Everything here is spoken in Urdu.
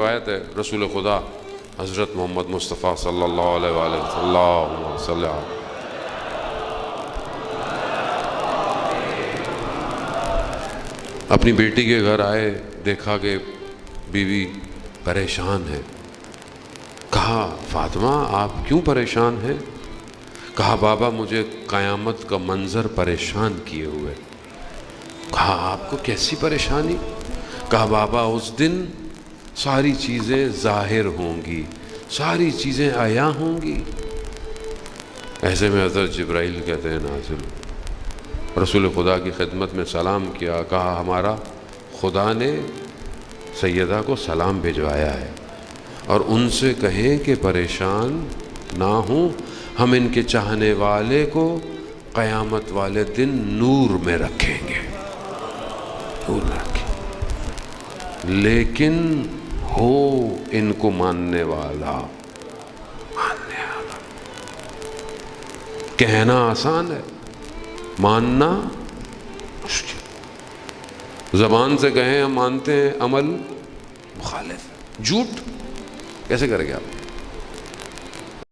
روایت ہے رسول خدا حضرت محمد مصطفیٰ صلی اللہ علیہ وآلہ وسلم اپنی بیٹی کے گھر آئے، دیکھا کہ بیوی پریشان ہے۔ کہا فاطمہ آپ کیوں پریشان ہیں؟ کہا بابا مجھے قیامت کا منظر پریشان کیے ہوئے۔ کہا آپ کو کیسی پریشانی؟ کہا بابا اس دن ساری چیزیں ظاہر ہوں گی، ساری چیزیں عیاں ہوں گی۔ ایسے میں حضرت جبرائیل کہتے ہیں نازل، رسول خدا کی خدمت میں سلام کیا، کہا ہمارا خدا نے سیدہ کو سلام بھجوایا ہے اور ان سے کہیں کہ پریشان نہ ہوں، ہم ان کے چاہنے والے کو قیامت والے دن نور میں رکھیں گے، نور میں رکھیں گے، لیکن ہو ان کو ماننے والا، کہنا آسان ہے، ماننا مشکل۔ زبان سے کہیں ہم مانتے ہیں، عمل مخالف، جھوٹ کیسے کریں گے آپ؟